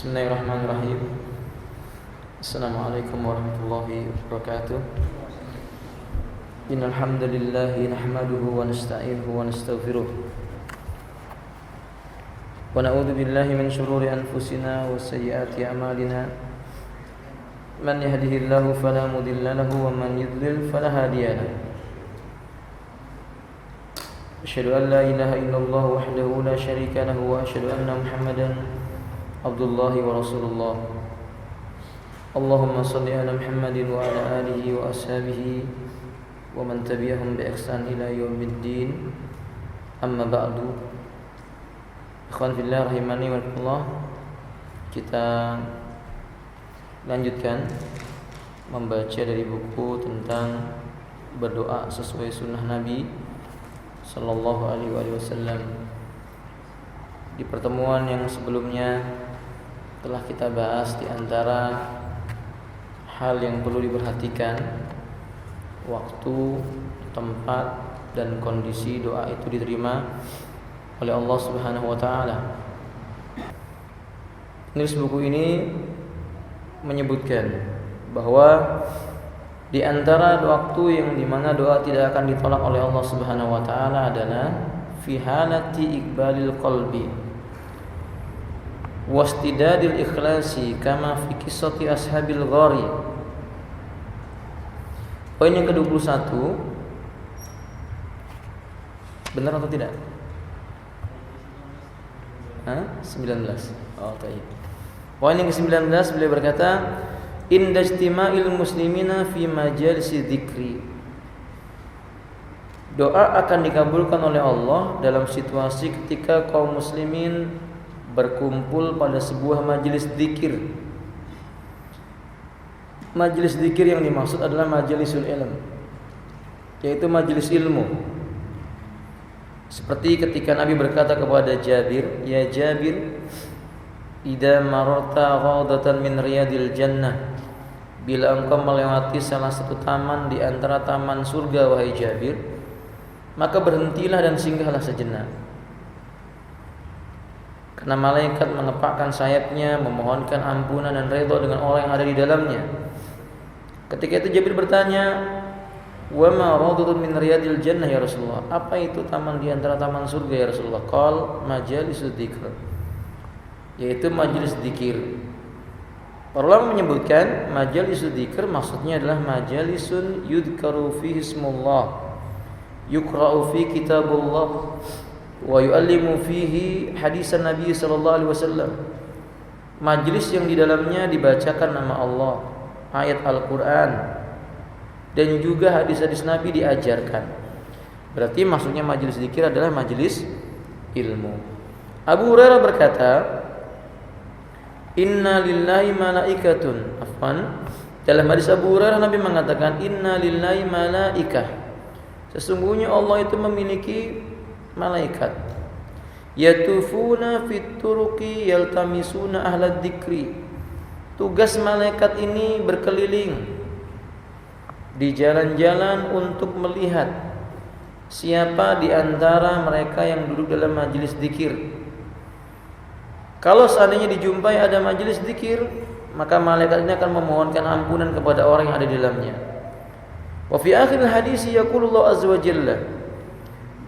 Bismillahirrahmanirrahim. Assalamualaikum warahmatullahi wabarakatuh. Innal hamdalillah nahmaduhu wa nasta'inuhu wa nastaghfiruh. Wa na'udzu billahi min shururi anfusina wa sayyiati a'malina. Man yahdihillahu fala mudilla lahu wa man yudlil fala hadiya lahu. Asyhadu an la ilaha illallah wahdahu la syarika lahu wa asyhadu anna Muhammadan Abdullahi wa Rasulullah. Allahumma salli ala Muhammadin wa ala alihi wa ashabihi wa man tabi'ahum bi ihsan ila yaumiddin. Amma ba'du. Ikhwan fillah rahimani wa rahimakumullah. Kita lanjutkan membaca dari buku tentang berdoa sesuai sunnah Nabi sallallahu alaihi wasallam. Di pertemuan yang sebelumnya telah kita bahas di antara hal yang perlu diperhatikan, waktu, tempat, dan kondisi doa itu diterima oleh Allah Subhanahu wa taala. Penulis buku ini menyebutkan bahwa di antara waktu yang dimana doa tidak akan ditolak oleh Allah Subhanahu wa taala adalah fi halati iqbalil qalbi wastidadil ikhlasi kama fi qissati ashabil ghari. Poin yang ke-21, benar atau tidak? 19. Oh, baik. Poin yang ke-19 beliau berkata, inda istima'il muslimina fi majalisi dzikri. Doa akan dikabulkan oleh Allah dalam situasi ketika kaum muslimin berkumpul pada sebuah majelis zikir. Majelis zikir yang dimaksud adalah majlisul ilm, yaitu majelis ilmu. Seperti ketika Nabi berkata kepada Jabir, "Ya Jabir, idza mararta ghadatan min riyadil jannah." Bila engkau melewati salah satu taman di antara taman surga, wahai Jabir, maka berhentilah dan singgahlah sejenak. Karena malaikat mengepakkan sayapnya, memohonkan ampunan dan redha dengan orang yang ada di dalamnya. Ketika itu Jabir bertanya, "Wa ma rawdatun min riyadil jannah ya Rasulullah?" Apa itu taman di antara taman surga ya Rasulullah? Qal majalisud dzikr, yaitu majelis zikir. Para ulama menyebutkan majalisud dzikr maksudnya adalah majalisun yudkaru fihi ismullah, yuqra'u fi kitabullah, wa yu'allimu fihi hadisan Nabi sallallahu alaihi wasallam. Majlis yang di dalamnya dibacakan nama Allah, ayat Al-Qur'an, dan juga hadis-hadis Nabi diajarkan. Berarti maksudnya majlis zikir adalah majlis ilmu. Abu Hurairah berkata, "Inna lillahi malaikatun." Dalam hadis Abu Hurairah Nabi mengatakan, "Inna lillahi malaikah." Sesungguhnya Allah itu memiliki malaikat, yatufuna fit turuqi yaltamisuna ahlad dzikri. Tugas malaikat ini berkeliling di jalan-jalan untuk melihat siapa di antara mereka yang duduk dalam majelis zikir. Kalau seandainya dijumpai ada majelis zikir, maka malaikat ini akan memohonkan ampunan kepada orang yang ada di dalamnya. Wa fi akhir hadis yaqulullahu azza wa jalla.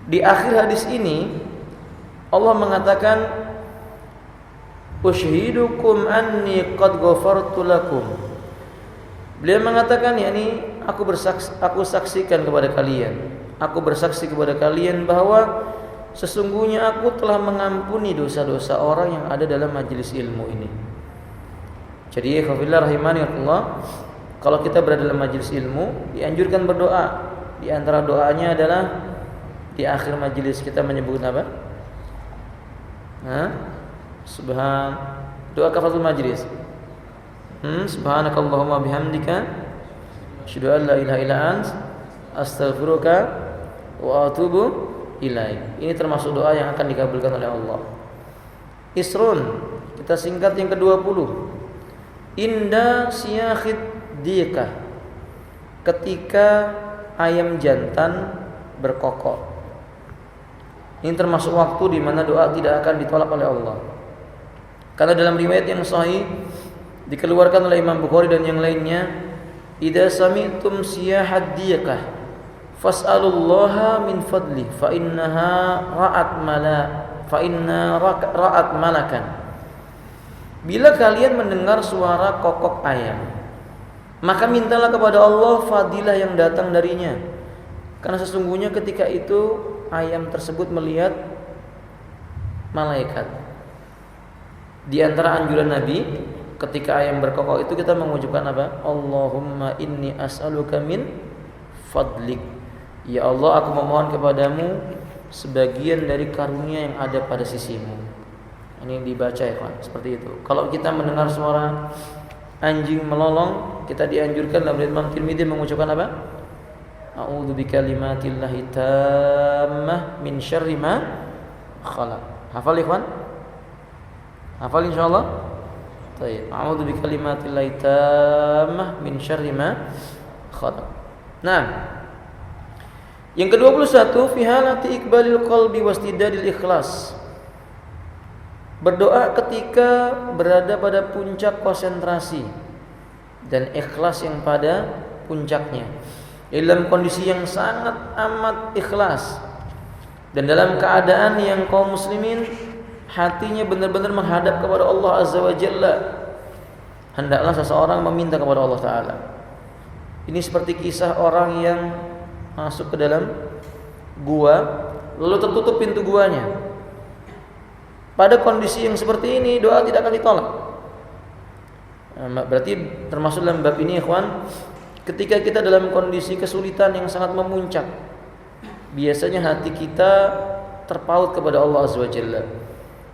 Di akhir hadis ini Allah mengatakan, "Ushidukum anni qad ghafartu lakum." Beliau mengatakan, yakni aku saksikan kepada kalian, aku bersaksi kepada kalian bahwa sesungguhnya aku telah mengampuni dosa-dosa orang yang ada dalam majelis ilmu ini. Jadi khafillah rahimani Allah, kalau kita berada dalam majelis ilmu dianjurkan berdoa. Di antara doanya adalah di akhir majelis kita menyebut apa? Doa kafaratul majlis. Subhanakallahumma bihamdika asyhadu an la ilaha illa ant astaghfiruka wa atubu ilaik. Ini termasuk doa yang akan dikabulkan oleh Allah. Isrun, kita singkat yang ke-20. Inda siyakhid dika, ketika ayam jantan berkokok. Ini termasuk waktu di mana doa tidak akan ditolak oleh Allah. Karena dalam riwayat yang sahih dikeluarkan oleh Imam Bukhari dan yang lainnya, idza sami'tum siyahad diyakah fas'alullaha min fadli fa inna ra'at malakan. Bila kalian mendengar suara kokok ayam, maka mintalah kepada Allah fadilah yang datang darinya, karena sesungguhnya ketika itu ayam tersebut melihat malaikat. Di antara anjuran Nabi ketika ayam berkokok itu kita mengucapkan apa? Allahumma inni as'aluka min fadlik. Ya Allah, aku memohon kepadamu sebagian dari karunia yang ada pada sisimu. Ini dibaca ya kawan, seperti itu. Kalau kita mendengar suara anjing melolong, kita dianjurkan dalam riwayat Imam Tirmidzi mengucapkan apa? A'udzu bikalimatillahi tammah min syarri ma khalaq. Hafal ikhwan? Hafal insyaallah? Baik. A'udzu bikalimatillahi tammah min syarri ma khalaq. Nah, yang ke-21 fi halati iqbalil qalbi wastidadil ikhlas. Berdoa ketika berada pada puncak konsentrasi dan ikhlas yang pada puncaknya. Dalam kondisi yang sangat amat ikhlas dan dalam keadaan yang kaum muslimin hatinya benar-benar menghadap kepada Allah Azza wa Jalla, hendaklah seseorang meminta kepada Allah Ta'ala. Ini seperti kisah orang yang masuk ke dalam gua lalu tertutup pintu guanya. Pada kondisi yang seperti ini doa tidak akan ditolak. Berarti termasuk dalam bab ini ikhwan, ketika kita dalam kondisi kesulitan yang sangat memuncak, biasanya hati kita terpaut kepada Allah Azza wa Jalla.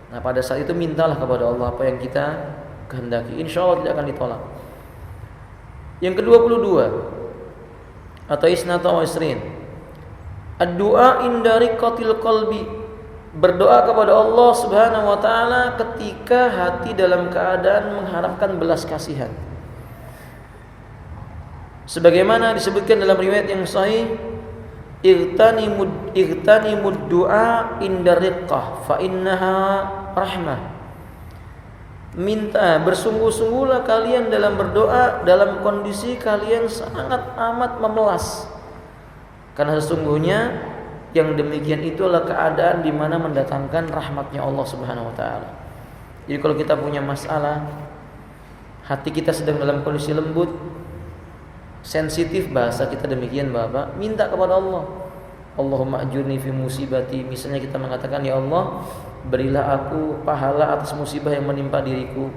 Nah, pada saat itu mintalah kepada Allah apa yang kita kehendaki, insya Allah tidak akan ditolak. Yang ke-22 atau isnata wa isrin, ad-du'a inda riqatil qalbi, berdoa kepada Allah Subhanahu wa taala ketika hati dalam keadaan mengharapkan belas kasihan. Sebagaimana disebutkan dalam riwayat yang sahih, igtanimud du'a inda riqqah fa innaha rahmah. Minta, bersungguh-sungguhlah kalian dalam berdoa dalam kondisi kalian sangat amat memelas. Karena sesungguhnya yang demikian itulah keadaan di mana mendatangkan rahmatnya Allah Subhanahu wa taala. Jadi kalau kita punya masalah, hati kita sedang dalam kondisi lembut, sensitif, bahasa kita demikian Bapak, minta kepada Allah. Allahumma ajurni fi musibati. Misalnya kita mengatakan, ya Allah, berilah aku pahala atas musibah yang menimpa diriku,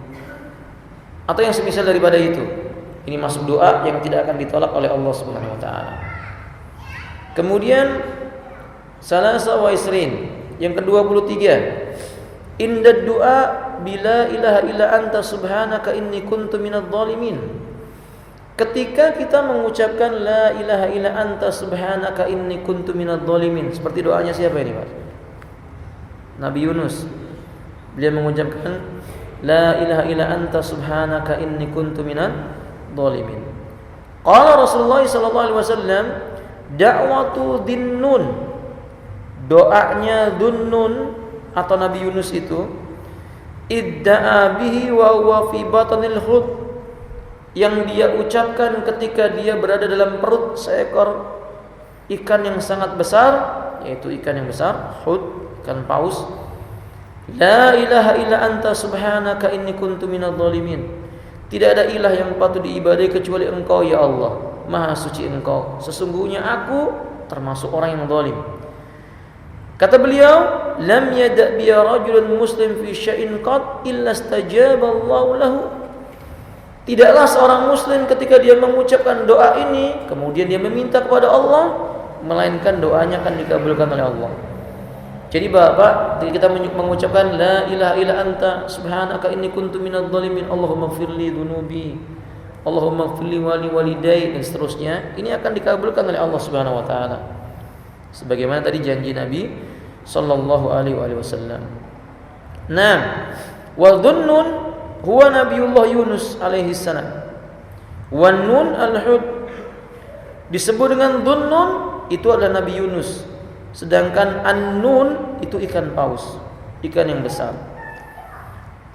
atau yang semisal daripada itu. Ini masuk doa yang tidak akan ditolak oleh Allah Subhanahu wa taala. Kemudian salasa wa isrin, yang ke-23, inda du'a bila ilaha illa anta subhanaka inni kuntu minadh dhalimin. Ketika kita mengucapkan la ilaha illa anta subhanaka inni kuntu minadh dhalimin, seperti doanya siapa ini, Pak? Nabi Yunus. Beliau mengucapkan la ilaha illa anta subhanaka inni kuntu minadh dhalimin. Qala Rasulullah sallallahu alaihi wasallam, da'watu dhinnun, doanya Dhunnun atau Nabi Yunus itu, idda'a bihi wa huwa fi batanil hut, yang dia ucapkan ketika dia berada dalam perut seekor ikan yang sangat besar, yaitu ikan yang besar, hut, ikan paus. La ilaha illa anta subhanaka inni kuntu minadh dhalimin. Tidak ada ilah yang patut diibadai kecuali Engkau ya Allah, Maha suci Engkau, sesungguhnya aku termasuk orang yang zalim. Kata beliau, lam yada' bi rajulun muslim fi syai'in qad illa istajaba Allahu lahu. Tidaklah seorang muslim ketika dia mengucapkan doa ini kemudian dia meminta kepada Allah, melainkan doanya akan dikabulkan oleh Allah. Jadi Bapak, ketika kita mengucapkan la ilaha illa anta subhanaka inni kuntu minadh dhalimin, Allahumma ighfirli dzunubi, Allahumma ighfirli wa li walidayya, dan seterusnya, ini akan dikabulkan oleh Allah Subhanahu wa taala. Sebagaimana tadi janji Nabi sallallahu alaihi wasallam. Nah, wa Dhunnun huwa Nabiullah Yunus alaihi salam. Wa nun al-hud disebut dengan Dhunnun itu adalah Nabi Yunus. Sedangkan an-nun itu ikan paus, ikan yang besar.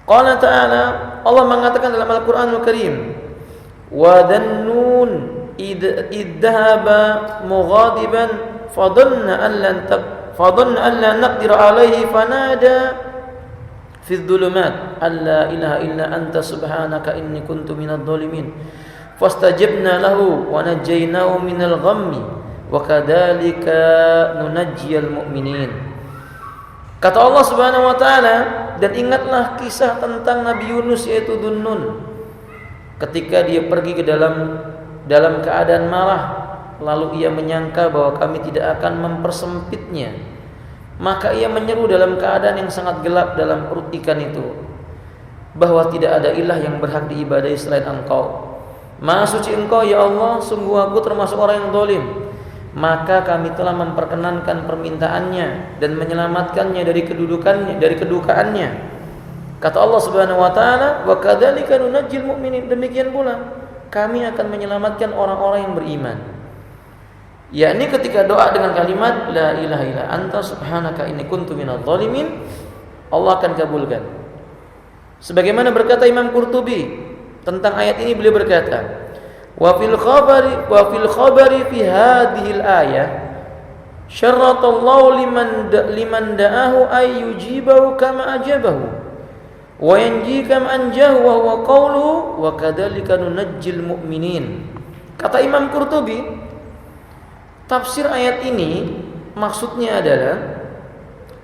Qala ta'ala, Allah mengatakan dalam Al-Qur'anul Karim, wa dhannun idh dhahaba mughadiban fadhanna an lan naqdir alayhi fanada fi dhulumat alla ilaha illa anta subhanaka inni kuntu minadh dhalimin fastajabna lahu wa najjaynahu minal ghammi wa kadzalika nunajjiyal mu'minin. Kata Allah Subhanahu wa taala, dan ingatlah kisah tentang Nabi Yunus yaitu Dhunnun ketika dia pergi ke dalam keadaan marah, lalu ia menyangka bahwa kami tidak akan mempersempitnya, maka ia menyeru dalam keadaan yang sangat gelap dalam perut ikan itu bahwa tidak ada ilah yang berhak diibadahi selain Engkau. Maha suci Engkau ya Allah, sungguh aku termasuk orang yang zalim. Maka kami telah memperkenankan permintaannya dan menyelamatkannya dari kedukaannya. Kata Allah Subhanahu wa taala, wa kadzalika nunajjil mu'minin, demikian pula kami akan menyelamatkan orang-orang yang beriman. Yakni ketika doa dengan kalimat la ilaha illa anta subhanaka inni kuntu minadh dhalimin, Allah akan kabulkan. Sebagaimana berkata Imam Qurtubi tentang ayat ini, beliau berkata, wa fil khabari fi hadhil ayah syarratallahu liman da'ahu ay yujibahu kama ajabahu wa yanji kama anjahu wa huwa qawluhu wa kadzalika nunajjil mu'minin. Kata Imam Qurtubi, tafsir ayat ini maksudnya adalah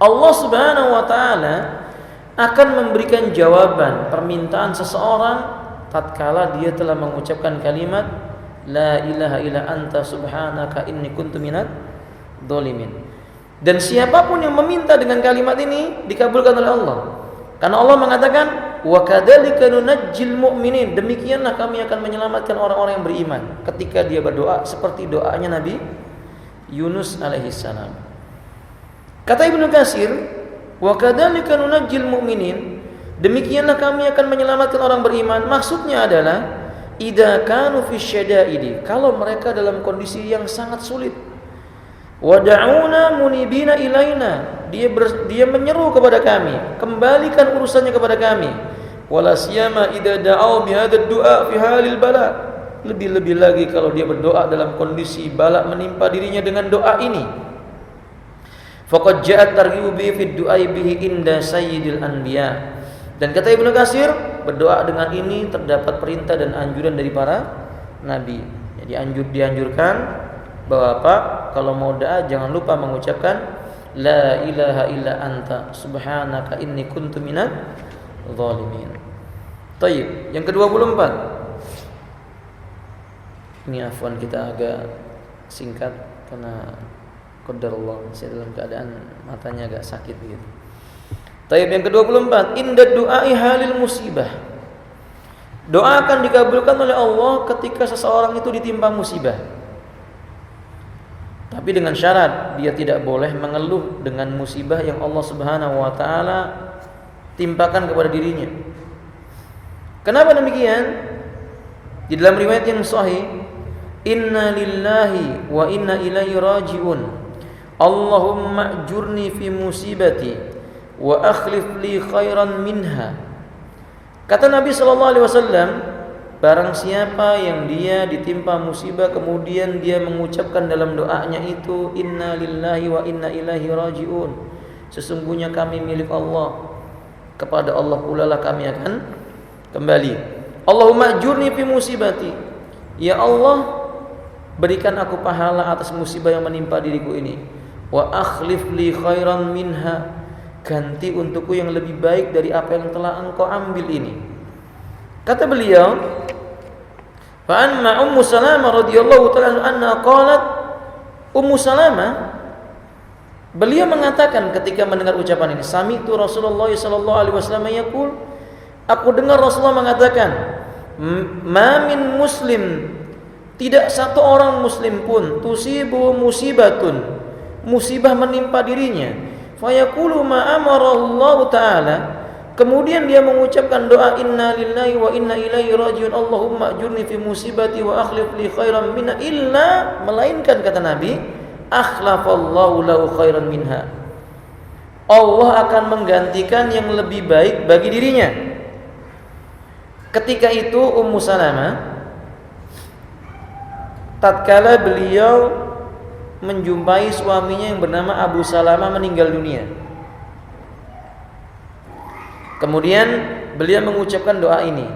Allah Subhanahu wa taala akan memberikan jawaban permintaan seseorang tatkala dia telah mengucapkan kalimat la ilaha illa anta subhanaka inni kuntu minadh dhalimin. Dan siapapun yang meminta dengan kalimat ini dikabulkan oleh Allah. Karena Allah mengatakan wa kadzalika nunajjil mu'minin, demikianlah kami akan menyelamatkan orang-orang yang beriman ketika dia berdoa seperti doanya Nabi Yunus alaihi salam. Kata Ibnu Katsir, wa kadzalika nunajjil mu'minin, demikianlah kami akan menyelamatkan orang beriman. Maksudnya adalah idza kanu fi syada'idi, kalau mereka dalam kondisi yang sangat sulit. Wada'una munibina ilaina, dia menyeru kepada kami, kembalikan urusannya kepada kami. Wala siyama idza da'au bi hadzal du'a fi halil bala, lebih-lebih lagi kalau dia berdoa dalam kondisi bala menimpa dirinya dengan doa ini. Faqad ja'at targhibu bi fi du'a bihi inda sayyidil anbiya. Dan kata Ibnu Katsir, berdoa dengan ini terdapat perintah dan anjuran dari para nabi. Jadi dianjurkan bahwa apa? Kalau mau doa jangan lupa mengucapkan la ilaha illa anta subhanaka inni kuntu minadh dhalimin. Baik, yang ke-24. Ini afwan kita agak singkat karena qadarullah saya dalam keadaan matanya agak sakit begitu. Taib yang ke-24, inda du'ai halil musibah. Doa akan dikabulkan oleh Allah ketika seseorang itu ditimpa musibah. Tapi dengan syarat dia tidak boleh mengeluh dengan musibah yang Allah Subhanahu wa taala timpakan kepada dirinya. Kenapa demikian? Di dalam riwayat yang sahih, inna lillahi wa inna ilaihi raji'un. Allahumma ajurni fi musibati wa akhlif li khairan minha. Kata Nabi sallallahu alaihi wasallam, barang siapa yang dia ditimpa musibah kemudian dia mengucapkan dalam doanya itu inna lillahi wa inna ilaihi raji'un, sesungguhnya kami milik Allah, kepada Allah pula lah kami akan kembali. Allahumma ajurni fi musibati, ya Allah berikan aku pahala atas musibah yang menimpa diriku ini. Wa akhlif li khairan minha, ganti untukku yang lebih baik dari apa yang telah engkau ambil ini. Kata beliau, fa anna Ummu Salamah radhiyallahu ta'ala anha qalat, Ummu Salamah beliau mengatakan ketika mendengar ucapan ini, sami'tu Rasulullah sallallahu alaihi wasallam yaqul, aku dengar Rasulullah mengatakan, ma min muslim, tidak satu orang muslim pun tusibu musibatun, musibah menimpa dirinya, fa yaqulu ma amara Allah taala, kemudian dia mengucapkan doa inna lillahi wa inna ilaihi raji'un, Allahumma ajurni fi musibati wa akhlif li khairan minha, illa, melainkan kata Nabi, akhlafallahu lahu khairan minha, Allah akan menggantikan yang lebih baik bagi dirinya. Ketika itu Ummu Salamah tatkala beliau menjumpai suaminya yang bernama Abu Salamah meninggal dunia. Kemudian beliau mengucapkan doa ini,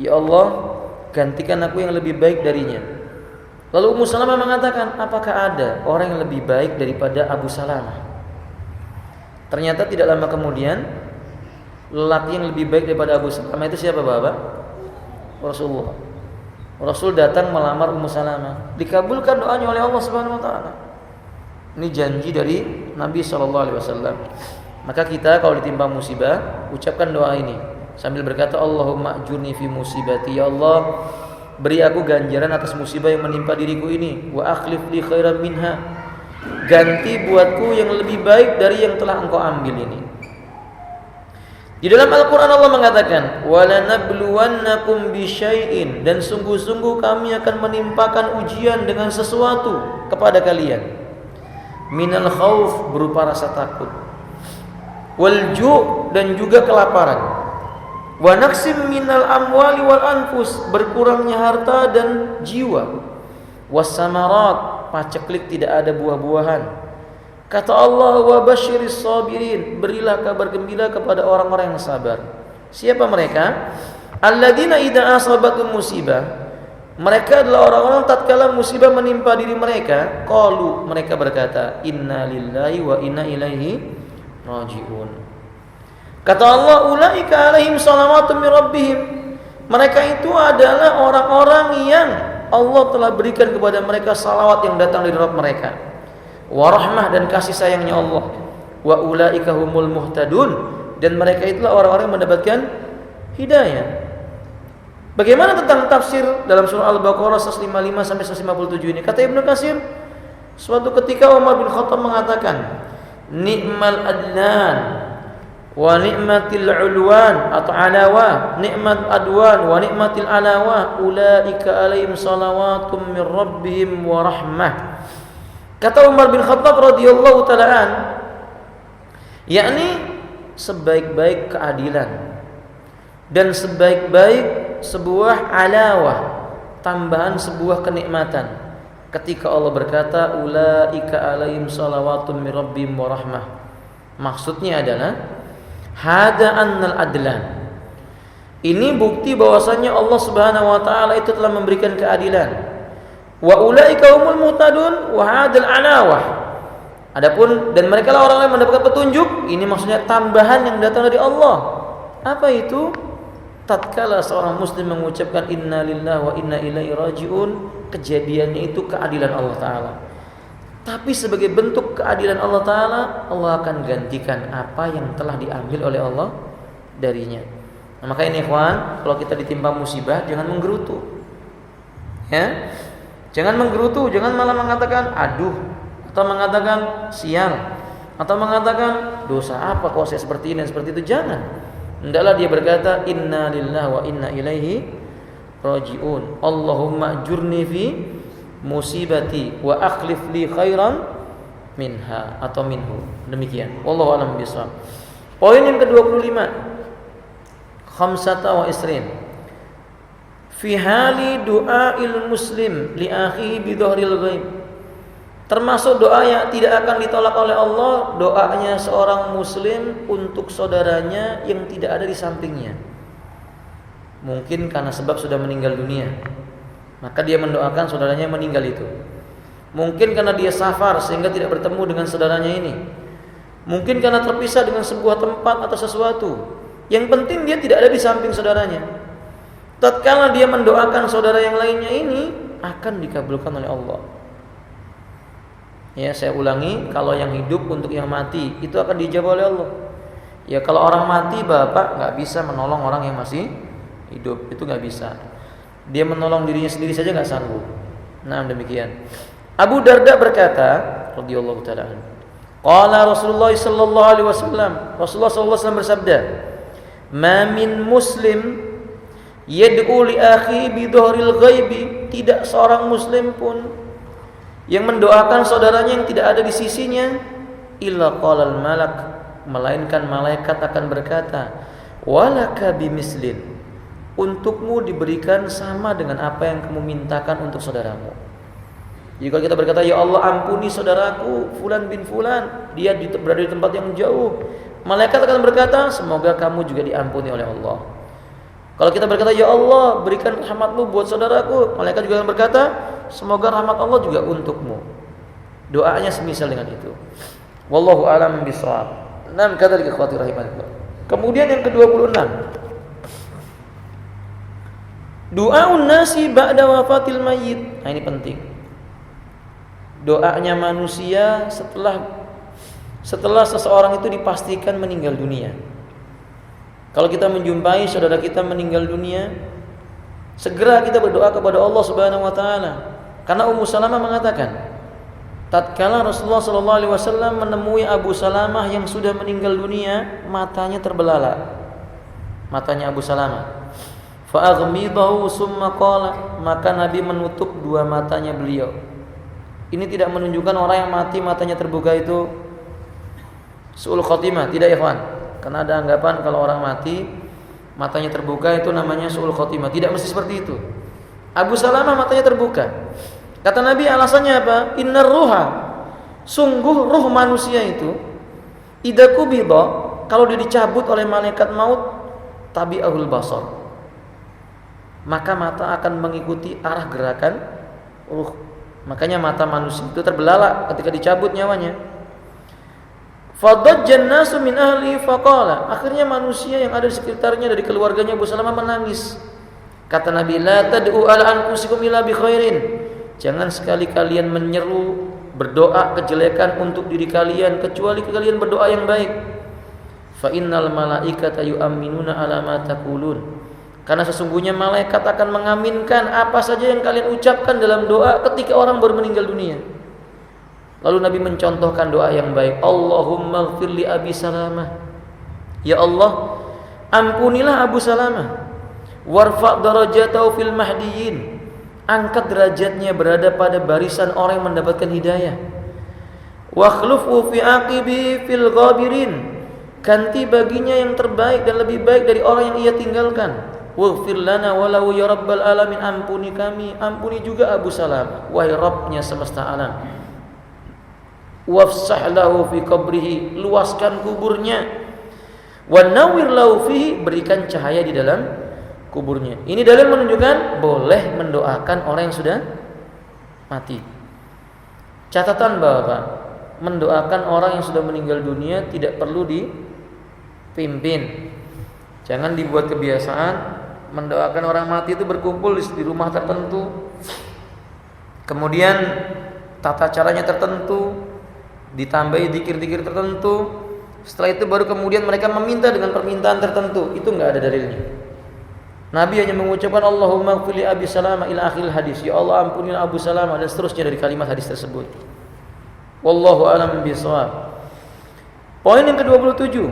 "Ya Allah, gantikan aku yang lebih baik darinya." Lalu Ummu Salamah mengatakan, "Apakah ada orang yang lebih baik daripada Abu Salamah?" Ternyata tidak lama kemudian lelaki yang lebih baik daripada Abu Salamah itu siapa, Bapak? Rasulullah. Rasul datang melamar Ummu Salamah, dikabulkan doanya oleh Allah Subhanahu wa taala. Ini janji dari Nabi sallallahu alaihi wasallam. Maka kita kalau ditimpa musibah, ucapkan doa ini sambil berkata, "Allahumma ajurni fi musibati." Ya Allah, beri aku ganjaran atas musibah yang menimpa diriku ini, wa akhlif li khairan minha. Ganti buatku yang lebih baik dari yang telah Engkau ambil ini. Di dalam Al-Quran Allah mengatakan, "Walanabluwannakum bisyai'in," dan sungguh-sungguh kami akan menimpakan ujian dengan sesuatu kepada kalian. Minal khauf, berupa rasa takut. Wal ju', dan juga kelaparan. Wa naqsim minal amwali wal anfus, berkurangnya harta dan jiwa. Was samarat, paceklik tidak ada buah-buahan. Kata Allah, "Wa basyiris sabirin," berilah kabar gembira kepada orang-orang yang sabar. Siapa mereka? Alladzina idza asabatum musibah, mereka adalah orang-orang tatkala musibah menimpa diri mereka, qalu, mereka berkata, "Inna lillahi wa inna ilaihi raji'un." Kata Allah, "Ulaika alaihim salawatun min rabbihim," mereka itu adalah orang-orang yang Allah telah berikan kepada mereka salawat yang datang dari Rabb mereka, wa rahmah, dan kasih sayangnya Allah, wa ulaika humul muhtadun, dan mereka itulah orang-orang yang mendapatkan hidayah. Bagaimana tentang tafsir dalam surah Al-Baqarah 155 sampai 157 ini? Kata Ibnu Katsir, suatu ketika Umar bin Khattab mengatakan, "Ni'mal adlan wa ni'matil ulwan," atau alawa, nikmat adwan wa nikmatil alawa, ulaika alaihim salawatum min rabbihim wa rahmah. Kata Umar bin Khattab radhiyallahu ta'ala, yakni sebaik-baik keadilan dan sebaik-baik sebuah alawah, tambahan sebuah kenikmatan, ketika Allah berkata ulaika alaihim salawatun min rabbihim wa rahmah. Maksudnya adalah hada annal adlan, ini bukti bahwasanya Allah Subhanahu wa taala itu telah memberikan keadilan. Wa ulaika humul muhtadun wa hadal alawah. Adapun dan mereka lah orang-orang yang mendapatkan petunjuk, ini maksudnya tambahan yang datang dari Allah. Apa itu? Tatkala seorang muslim mengucapkan inna lillahi wa inna ilaihi raji'un, kejadiannya itu keadilan Allah taala. Tapi sebagai bentuk keadilan Allah taala, Allah akan gantikan apa yang telah diambil oleh Allah darinya. Nah, maka ini ikhwan, kalau kita ditimpa musibah jangan menggerutu. Ya? Jangan menggerutu, jangan malah mengatakan aduh, atau mengatakan sial, atau mengatakan dosa apa kok saya seperti ini dan seperti itu. Jangan. Hendaklah dia berkata inna lillahi wa inna ilaihi raji'un. Allahumma ajurni fi musibati wa akhlif li khairan minha atau minhu. Demikian. Wallahu a'lam bishawab. Poin yang ke-25. Khamsata wa isrin. Fi hali du'ail muslim li akhihi bi dhahril ghaib. Termasuk doa yang tidak akan ditolak oleh Allah, doanya seorang muslim untuk saudaranya yang tidak ada di sampingnya. Mungkin karena sebab sudah meninggal dunia, maka dia mendoakan saudaranya yang meninggal itu. Mungkin karena dia safar sehingga tidak bertemu dengan saudaranya ini. Mungkin karena terpisah dengan sebuah tempat atau sesuatu. Yang penting dia tidak ada di samping saudaranya. Tatkala dia mendoakan saudara yang lainnya ini, akan dikabulkan oleh Allah. Ya, saya ulangi, kalau yang hidup untuk yang mati itu akan dijawab oleh Allah. Ya, kalau orang mati, Bapak nggak bisa menolong orang yang masih hidup, itu nggak bisa. Dia menolong dirinya sendiri saja nggak sanggup. Nah, demikian. Abu Darda berkata, radhiyallahu taala, qala Rasulullah sallallahu alaihi wasallam, Rasulullah sallallahu alaihi wasallam bersabda, "Ma min muslim yad'u li akhi bi dhahril ghaibi," tidak seorang muslim pun yang mendoakan saudaranya yang tidak ada di sisinya, illa qalal malak, melainkan malaikat akan berkata, walaka bimislin, untukmu diberikan sama dengan apa yang kamu mintakan untuk saudaramu. Jadi kalau kita berkata, ya Allah ampuni saudaraku Fulan bin Fulan, dia berada di tempat yang jauh, malaikat akan berkata, semoga kamu juga diampuni oleh Allah. Kalau kita berkata, ya Allah berikan rahmatmu buat saudaraku, malaikat juga akan berkata, semoga rahmat Allah juga untukmu. Doanya semisal dengan itu. Wallahu a'lam bishawab. Nam kadzalika ikhwati rahimakumullah. Kemudian yang ke-26, du'aun nasi ba'da wafatil mayyit. Nah, ini penting. Doanya manusia setelah seseorang itu dipastikan meninggal dunia. Kalau kita menjumpai saudara kita meninggal dunia, segera kita berdoa kepada Allah Subhanahu wa taala. Karena Ummu Salamah mengatakan, tatkala Rasulullah sallallahu alaihi wasallam menemui Abu Salamah yang sudah meninggal dunia, matanya terbelalak. Matanya Abu Salamah. Fa aghmidahu summa qala, maka Nabi menutup dua matanya beliau. Ini tidak menunjukkan orang yang mati matanya terbuka itu su'ul khotimah, tidak ya ikhwan. Karena ada anggapan kalau orang mati matanya terbuka itu namanya su'ul khotimah. Tidak mesti seperti itu. Abu Salamah matanya terbuka. Kata Nabi alasannya apa? Innar ruha, sungguh ruh manusia itu idza qubida, kalau dia dicabut oleh malaikat maut, tabi'ahul basar, maka mata akan mengikuti arah gerakan ruh. Makanya mata manusia itu terbelalak ketika dicabut nyawanya. Fadajjan nasu min ahli faqala, akhirnya manusia yang ada di sekitarnya dari keluarganya Abu Salamah menangis. Kata Nabi, la tad'u ala anfusikum illa bi khairin, jangan sekali kalian menyeru berdoa kejelekan untuk diri kalian kecuali kalian berdoa yang baik. Fa innal malaikata yu'minuna ala ma taqulun, karena sesungguhnya malaikat akan mengaminkan apa saja yang kalian ucapkan dalam doa ketika orang baru meninggal dunia. Lalu Nabi mencontohkan doa yang baik. Allahumma ighfir li Abi Salamah, ya Allah ampunilah Abu Salamah, warfa' darajatahu fil mahdiyyin, angkat derajatnya berada pada barisan orang yang mendapatkan hidayah. Wa khlufu fi aqibi fil ghabirin, ganti baginya yang terbaik dan lebih baik dari orang yang ia tinggalkan. Waghfir lana walau ya rabbal alamin, ampuni kami, ampuni juga Abu Salamah, wahai Rabbnya semesta alam. Wafsah lahu fi qabrihi, luaskan kuburnya. Wa nawwir lahu fihi, berikan cahaya di dalam kuburnya. Ini dalil menunjukkan boleh mendoakan orang yang sudah mati. Catatan Bapak, mendoakan orang yang sudah meninggal dunia tidak perlu dipimpin. Jangan dibuat kebiasaan mendoakan orang mati itu berkumpul di rumah tertentu, kemudian tata caranya tertentu, ditambahi zikir-zikir tertentu. Setelah itu baru kemudian mereka meminta dengan permintaan tertentu. Itu enggak ada dalilnya. Nabi hanya mengucapkan Allahumma ighfir li Abi Salamah ila akhir hadis, ya Allah ampunilah Abu Salamah, dan seterusnya dari kalimat hadis tersebut. Wallahu a'lam bishawab. Poin yang ke-27,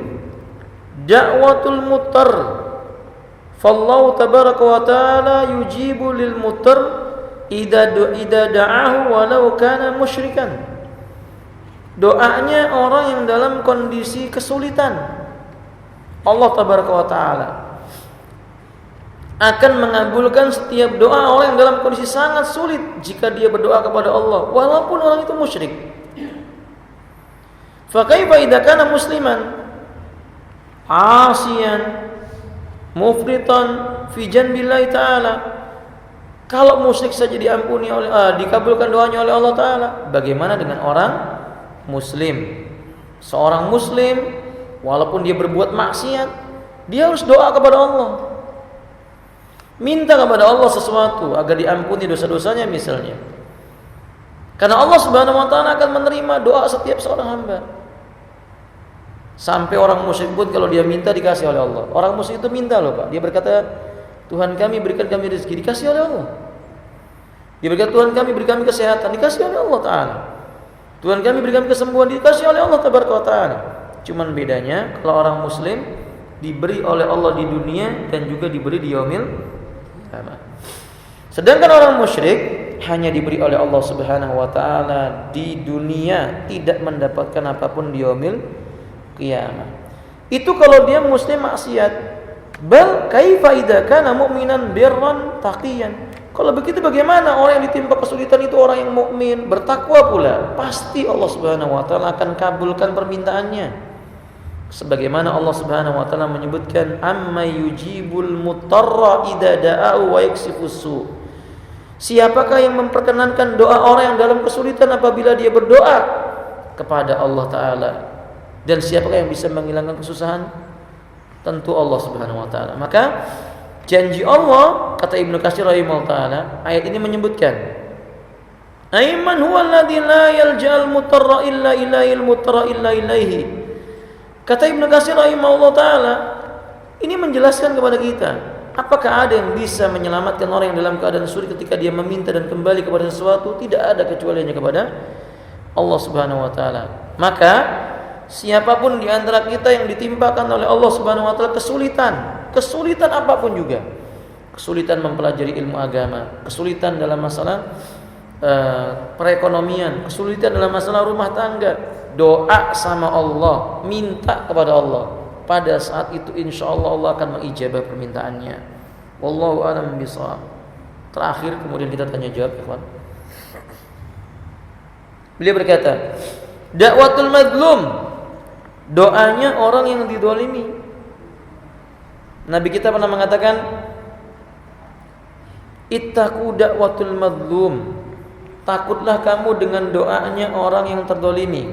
da'watul muttar, fallahu tabaraka wa ta'ala yujibu lil muttar idza da'ahu walau kana musyrikan. Doanya orang yang dalam kondisi kesulitan, Allah tabaraka wa ta'ala akan mengabulkan setiap doa orang yang dalam kondisi sangat sulit jika dia berdoa kepada Allah walaupun orang itu musyrik. Fa kaifa idza kana musliman asiyan mufritan fi janbillahi ta'ala, kalau musyrik saja diampuni oleh dikabulkan doanya oleh Allah taala, bagaimana dengan orang muslim? Seorang muslim walaupun dia berbuat maksiat, dia harus doa kepada Allah, minta kepada Allah sesuatu agar diampuni dosa-dosanya misalnya. Karena Allah Subhanahu wa taala akan menerima doa setiap seorang hamba. Sampai orang musyrik pun kalau dia minta dikasih oleh Allah. Orang musyrik itu minta loh Pak. Dia berkata, Tuhan kami berikan kami rezeki, dikasih oleh Allah. Dia berkata, Tuhan kami beri kami kesehatan, dikasih oleh Allah Ta'ala. Tuhan kami beri kami kesembuhan, dikasih oleh Allah Ta'ala. Cuman bedanya kalau orang muslim diberi oleh Allah di dunia dan juga diberi di yaumil qiyamah. Sedangkan orang musyrik hanya diberi oleh Allah Subhanahu wa taala di dunia, tidak mendapatkan apapun di yaumil qiyamah. Itu kalau dia muslim maksiat. Bal kaifa idza kana mu'minan birran taqiyan. Kalau begitu bagaimana orang yang ditimpa kesulitan itu orang yang mukmin, bertakwa pula? Pasti Allah Subhanahu wa taala akan kabulkan permintaannya. Sebagaimana Allah Subhanahu wa taala menyebutkan amma yujibul mutarra idza da'u wa yaksifus su. Siapakah yang memperkenankan doa orang yang dalam kesulitan apabila dia berdoa kepada Allah taala? Dan siapakah yang bisa menghilangkan kesusahan? Tentu Allah Subhanahu wa taala. Maka janji Allah, kata Ibnu Katsir rahimahullah taala, ayat ini menyebutkan ayman huwa alladzi la yalja'al mutarra illa ilaihil mutarra illa ilaihi. Kata Ibnu Katsir rahimahullah taala, ini menjelaskan kepada kita, apakah ada yang bisa menyelamatkan orang yang dalam keadaan sulit ketika dia meminta dan kembali kepada sesuatu? Tidak ada kecuali hanya kepada Allah Subhanahu wa taala. Maka siapapun di antara kita yang ditimpakan oleh Allah Subhanahu wa taala kesulitan apapun juga, kesulitan mempelajari ilmu agama, kesulitan dalam masalah perekonomian, kesulitan dalam masalah rumah tangga, doa sama Allah, minta kepada Allah. Pada saat itu insyaallah Allah akan mengijabah permintaannya. Wallahu a'lam bishawab. Terakhir kemudian kita tanya jawab, ikhwan. Beliau berkata, dakwatul mazlum, doanya orang yang didolimi. Nabi kita pernah mengatakan, ittaqu da'watul mazlum, takutlah kamu dengan doanya orang yang terdolimi.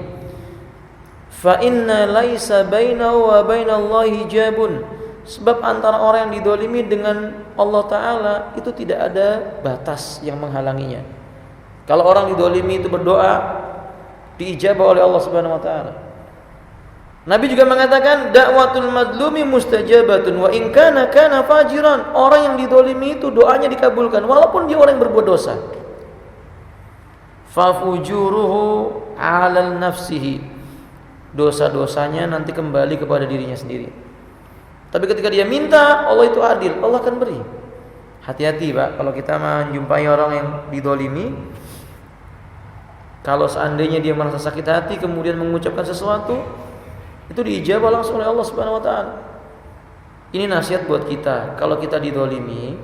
Fa inna laisa bainahu wa bainallahi hijabun, sebab antara orang yang didolimi dengan Allah Ta'ala itu tidak ada batas yang menghalanginya. Kalau orang didolimi itu berdoa, diijabah oleh Allah Subhanahu wa Ta'ala. Nabi juga mengatakan dakwatul madlumi mustajabatun wa in kana fajiran. Orang yang didolimi itu doanya dikabulkan walaupun dia orang yang berbuat dosa. Fa fujuruhu 'alal nafsihi, dosa-dosanya nanti kembali kepada dirinya sendiri. Tapi ketika dia minta, Allah itu adil, Allah akan beri. Hati-hati Pak, kalau kita menjumpai orang yang didolimi, kalau seandainya dia merasa sakit hati kemudian mengucapkan sesuatu, itu diijabah langsung oleh Allah Subhanahu wa taala. Ini nasihat buat kita. Kalau kita didolimi,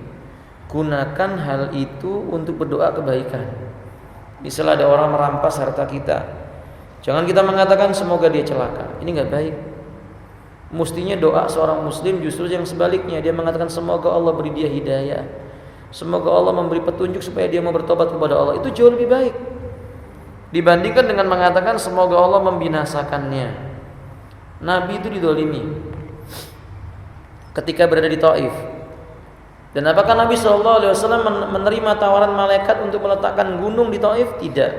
gunakan hal itu untuk berdoa kebaikan. Misalnya ada orang merampas harta kita, jangan kita mengatakan semoga dia celaka. Ini enggak baik. Mestinya doa seorang muslim justru yang sebaliknya, dia mengatakan semoga Allah beri dia hidayah, semoga Allah memberi petunjuk supaya dia mau bertobat kepada Allah. Itu jauh lebih baik dibandingkan dengan mengatakan semoga Allah membinasakannya. Nabi itu didolimi ketika berada di Taif. Dan apakah Nabi SAW menerima tawaran malaikat untuk meletakkan gunung di Taif? Tidak.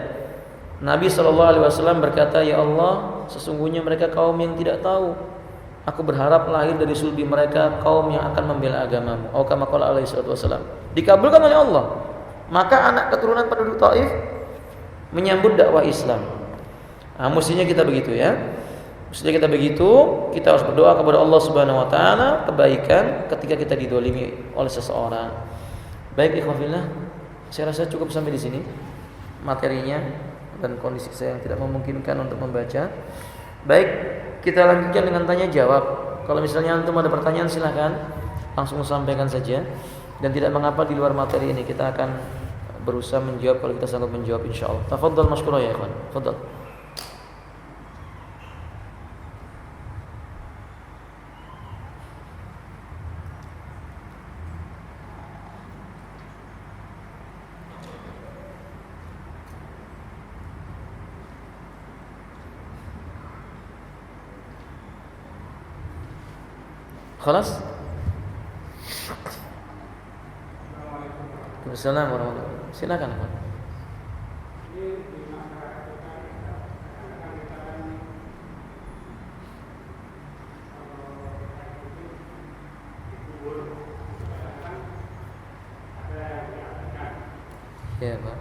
Nabi SAW berkata, ya Allah, sesungguhnya mereka kaum yang tidak tahu. Aku berharap lahir dari sulbi mereka kaum yang akan membela agamamu. Atau kama qala alaihi salatu wasallam. Dikabulkan oleh Allah. Maka anak keturunan penduduk Taif menyambut dakwah Islam. Nah, mestinya kita begitu ya. Setelah kita begitu, kita harus berdoa kepada Allah Subhanahu wa taala kebaikan ketika kita didolimi oleh seseorang. Baik ikhwan fillah, saya rasa cukup sampai di sini materinya dan kondisi saya yang tidak memungkinkan untuk membaca. Baik, kita lanjutkan dengan tanya jawab. Kalau misalnya antum ada pertanyaan silahkan langsung sampaikan saja, dan tidak mengapa di luar materi ini kita akan berusaha menjawab kalau kita sanggup menjawab insyaallah. Tafadhal mashkura ya ikhwan. Tafadhal. Khalas? Assalamualaikum warahmatullahi wabarakatuh. Silakan Pak. Ya Pak.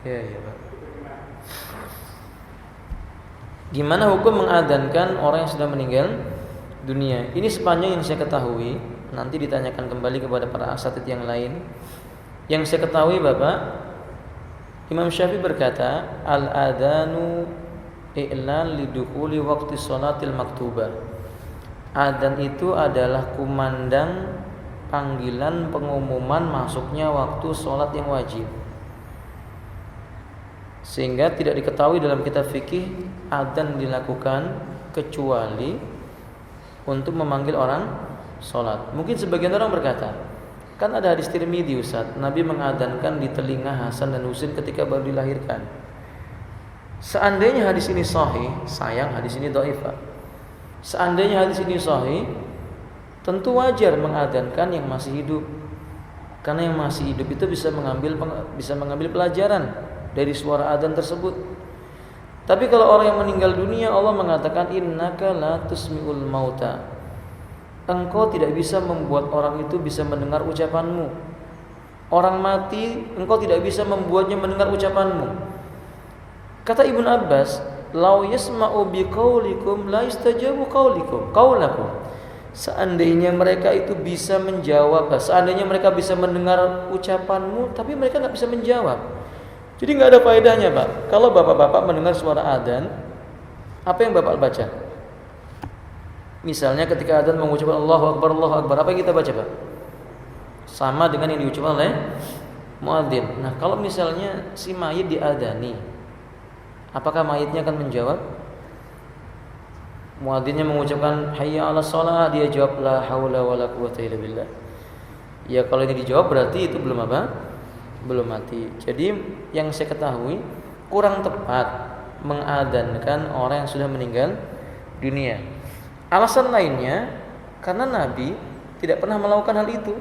Ya, ya, Pak. Gimana hukum mengadhankan orang yang sudah meninggal dunia? Ini sepanjang yang saya ketahui, nanti ditanyakan kembali kepada para asatidz yang lain. Yang saya ketahui Bapak, Imam Syafi'i berkata, al-adhanu i'lan lidukhuli waqti sholatil maktubah. Adzan itu adalah kumandang panggilan pengumuman masuknya waktu sholat yang wajib. Sehingga tidak diketahui dalam kitab fikih adzan dilakukan kecuali untuk memanggil orang sholat. Mungkin sebagian orang berkata, kan ada hadis Tirmidzi Ustaz, Nabi mengadzankan di telinga Hasan dan Husain ketika baru dilahirkan. Seandainya hadis ini sahih, sayang hadis ini dhaif. Seandainya hadis ini sahih, tentu wajar mengadzankan yang masih hidup. Karena yang masih hidup itu bisa mengambil pelajaran dari suara adzan tersebut. Tapi kalau orang yang meninggal dunia, Allah mengatakan innaka la tusmi'ul mauta. Engkau tidak bisa membuat orang itu bisa mendengar ucapanmu. Orang mati, engkau tidak bisa membuatnya mendengar ucapanmu. Kata Ibnu Abbas, "Lau yasma'u biqaulikum la yastajabu qaulakum." Seandainya mereka itu bisa menjawab, seandainya mereka bisa mendengar ucapanmu, tapi mereka nggak bisa menjawab. Jadi nggak ada faedahnya, Pak. Kalau bapak-bapak mendengar suara adzan, apa yang bapak baca? Misalnya ketika adzan mengucapkan Allahu Akbar, apa yang kita baca, Pak? Sama dengan yang diucapkan oleh muadzin. Nah, kalau misalnya si mayit diadzani, apakah mayitnya akan menjawab? Muadzinnya mengucapkan hayya 'alas shalah, dia jawab la haula wala quwwata illa billah. Ya kalau ini dijawab berarti itu belum apa? Belum mati. Jadi yang saya ketahui kurang tepat mengadzankan orang yang sudah meninggal dunia. Alasan lainnya karena Nabi tidak pernah melakukan hal itu.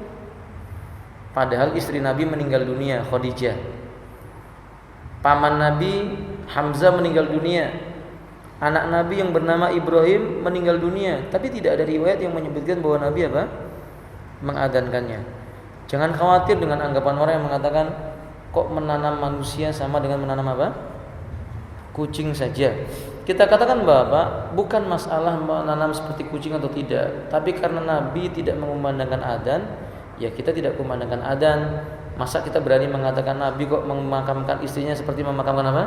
Padahal istri Nabi meninggal dunia, Khadijah. Paman Nabi Hamzah meninggal dunia. Anak Nabi yang bernama Ibrahim meninggal dunia, tapi tidak ada riwayat yang menyebutkan bahwa Nabi apa? Mengadzankannya. Jangan khawatir dengan anggapan orang yang mengatakan kok menanam manusia sama dengan menanam apa? Kucing saja. Kita katakan Bapak, bukan masalah menanam seperti kucing atau tidak, tapi karena Nabi tidak mengumandangkan adzan, ya kita tidak kumandangkan adzan. Masa kita berani mengatakan Nabi kok memakamkan istrinya seperti memakamkan apa?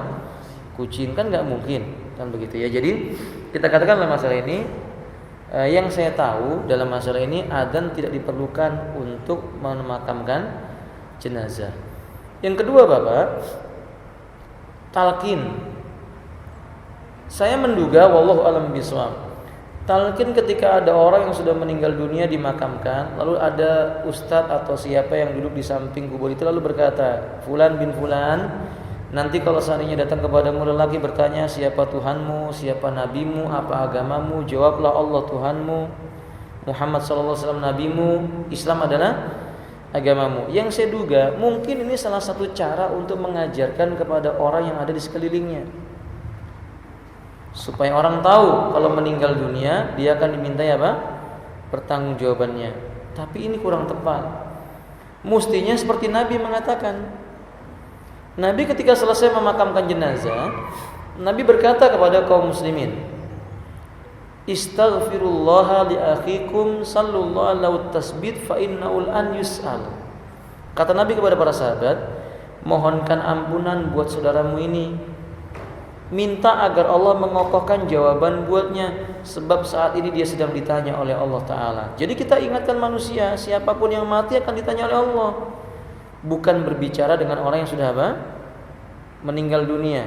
Kucing, kan nggak mungkin, kan begitu ya. Jadi kita katakan dalam masalah ini, yang saya tahu dalam masalah ini adzan tidak diperlukan untuk memakamkan jenazah. Yang kedua Bapak, talqin. Saya menduga wallahu a'lam bishawab, talqin ketika ada orang yang sudah meninggal dunia dimakamkan, lalu ada ustadz atau siapa yang duduk di samping kubur itu lalu berkata, Fulan bin Fulan, nanti kalau seandainya datang kepadamu lelaki bertanya siapa Tuhanmu, siapa nabimu, apa agamamu, jawablah Allah Tuhanmu, Muhammad SAW nabimu, Islam adalah agamamu. Yang saya duga mungkin ini salah satu cara untuk mengajarkan kepada orang yang ada di sekelilingnya, supaya orang tahu kalau meninggal dunia dia akan dimintai apa? Pertanggungjawabannya. Tapi ini kurang tepat. Mestinya seperti Nabi mengatakan. Nabi ketika selesai memakamkan jenazah, Nabi berkata kepada kaum muslimin, Istaghfirullaha li akhikum sallallahu alaihi tasbit fa innaul an yus'al. Kata Nabi kepada para sahabat, mohonkan ampunan buat saudaramu ini. Minta agar Allah mengokohkan jawaban buatnya, sebab saat ini dia sedang ditanya oleh Allah Ta'ala. Jadi kita ingatkan manusia, siapapun yang mati akan ditanya oleh Allah. Bukan berbicara dengan orang yang sudah apa? Meninggal dunia.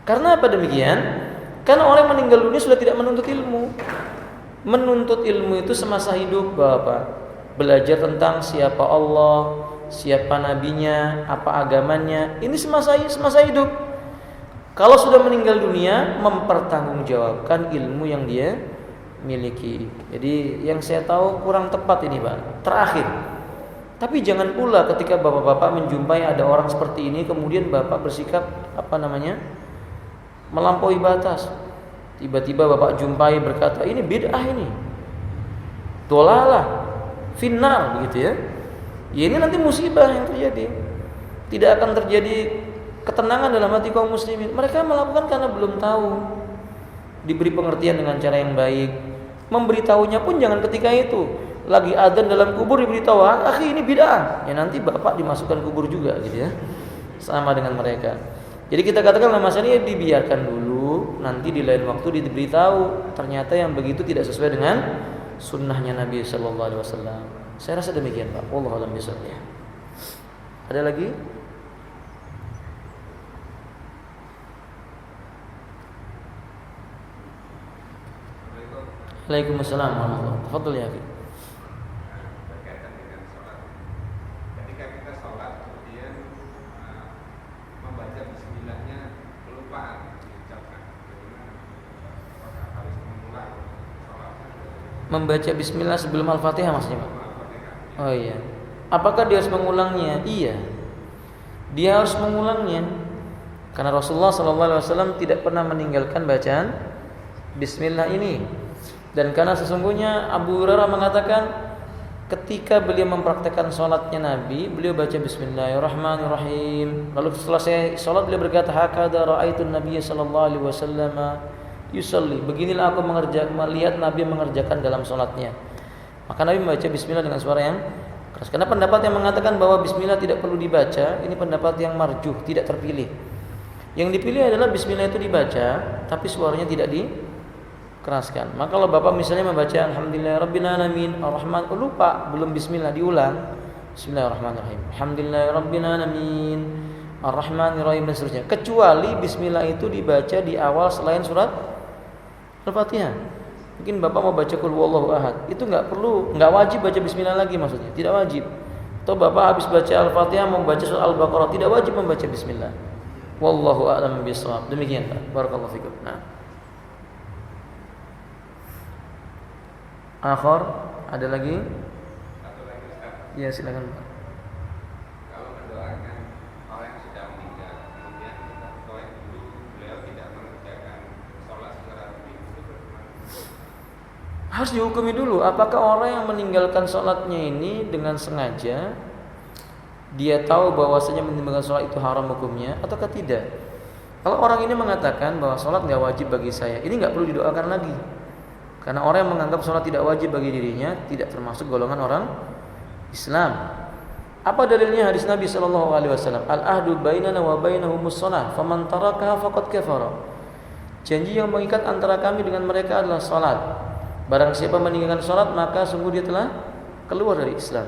Karena apa demikian? Karena orang yang meninggal dunia sudah tidak menuntut ilmu. Menuntut ilmu itu semasa hidup Bapak. Belajar tentang siapa Allah, siapa nabinya, apa agamanya. Ini semasa hidup. Kalau sudah meninggal dunia, mempertanggungjawabkan ilmu yang dia miliki. Jadi yang saya tahu kurang tepat ini Pak. Terakhir, tapi jangan pula ketika bapak-bapak menjumpai ada orang seperti ini, kemudian bapak bersikap melampaui batas. Tiba-tiba bapak jumpai berkata, ini bid'ah ini, dolalah, finnar, begitu ya. Ya ini nanti musibah yang terjadi. Tidak akan terjadi ketenangan dalam hati kaum muslimin. Mereka melakukan karena belum tahu, diberi pengertian dengan cara yang baik. Memberitahunya pun jangan ketika itu lagi adzan dalam kubur diberitahu, akhi ini bid'ah. Ya nanti bapak dimasukkan kubur juga gitu ya. Sama dengan mereka. Jadi kita katakan masalah ini dibiarkan dulu, nanti di lain waktu diberitahu ternyata yang begitu tidak sesuai dengan sunnahnya Nabi sallallahu alaihi wasallam. Saya rasa demikian, Pak. Wallahu a'lam bishawab. Ada lagi? Waalaikumsalam warahmatullahi wabarakatuh. Tafadhol ya, akhi. Berkaitan dengan sholat. Ketika kita sholat kemudian membaca bismillahnya kelupaan diucapkan, apakah harus mengulang sholatnya? Membaca bismillah sebelum Al-Fatihah maksudnya, Pak? Oh iya. Apakah dia harus mengulangnya? Iya. Dia harus mengulangnya. Karena Rasulullah SAW tidak pernah meninggalkan bacaan bismillah ini. Dan karena sesungguhnya Abu Hurairah mengatakan ketika beliau mempraktekkan sholatnya Nabi, beliau baca Bismillahirrahmanirrahim. Lalu setelah saya sholat beliau berkata, hakadha ra'aitun Nabiy sallallahu alaihi wasallam yusalli. Beginilah aku melihat Nabi mengerjakan dalam sholatnya. Maka Nabi membaca Bismillah dengan suara yang keras. Karena pendapat yang mengatakan bahwa Bismillah tidak perlu dibaca, ini pendapat yang marjuh, tidak terpilih. Yang dipilih adalah Bismillah itu dibaca, tapi suaranya tidak dikeraskan. Maka kalau bapak misalnya membaca Alhamdulillahirrabbilalamin Ar-Rahman, lupa belum Bismillah, diulang Bismillahirrahmanirrahim Alhamdulillahirrabbilalamin Ar-Rahmanirrahim dan seterusnya. Kecuali Bismillah itu dibaca di awal selain surat Al-Fatihah. Mungkin bapak mau baca Qul huwallahu ahad, itu nggak wajib baca Bismillah lagi, maksudnya tidak wajib. Atau bapak habis baca Al-Fatihah mau baca surat Al-Baqarah, tidak wajib membaca Bismillah. Wallahu a'lam bishawab. Demikian, Pak. Barakallahu fikum. Nah, akhir ada lagi? Satu lagi, Ustaz. Ya silakan, Pak. Kalau mendoakan orang yang sudah meninggal, kemudian kita doain dulu, beliau tidak mengerjakan sholat secara rutin, itu bagaimana? Harus dihukumi dulu apakah orang yang meninggalkan sholatnya ini dengan sengaja, dia tahu bahwasanya meninggalkan sholat itu haram hukumnya ataukah tidak. Kalau orang ini mengatakan bahwa sholat nggak wajib bagi saya, ini nggak perlu didoakan lagi. Karena orang yang menganggap sholat tidak wajib bagi dirinya tidak termasuk golongan orang Islam. Apa dalilnya? Hadis Nabi SAW, al-ahdu bainana wa bainahumus shalah, faman tarakaha faqad kafara. Janji yang mengikat antara kami dengan mereka adalah sholat. Barang siapa meninggalkan sholat, maka sungguh dia telah keluar dari Islam.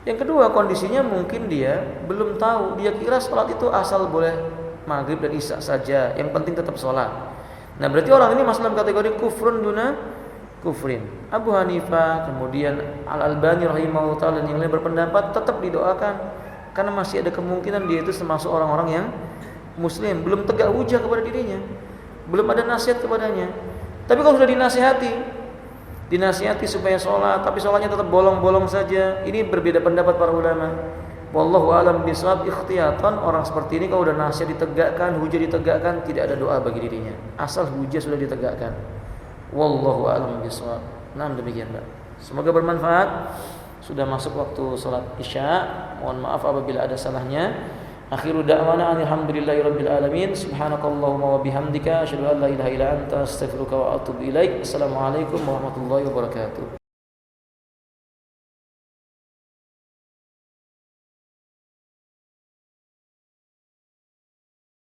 Yang kedua, kondisinya mungkin dia belum tahu. Dia kira sholat itu asal boleh maghrib dan isya saja, yang penting tetap sholat. Nah berarti orang ini masuk dalam kategori kufrun duna kufrin. Abu Hanifah, kemudian Al-Albani rahimahullah ta'ala dan yang lain berpendapat tetap didoakan, karena masih ada kemungkinan dia itu termasuk orang-orang yang muslim, belum tegak hujah kepada dirinya, belum ada nasihat kepadanya. Tapi kalau sudah dinasihati supaya sholat, tapi sholatnya tetap bolong-bolong saja, ini berbeda pendapat para ulama. Wallahu a'lam bishawab. Ikhtiyatan orang seperti ini kalau udah nasihat ditegakkan, hujah ditegakkan, tidak ada doa bagi dirinya, asal hujah sudah ditegakkan. Wallahu a'lam bishawab. Nah demikian, Pak. Semoga bermanfaat. Sudah masuk waktu sholat isya. Mohon maaf apabila ada salahnya. Akhiru da'wana alhamdulillahirabbil alamin. Subhanakallahumma wa bihamdika asyhadu an la ilaha illa anta astaghfiruka wa atubu ilaik. Assalamualaikum warahmatullahi wabarakatuh.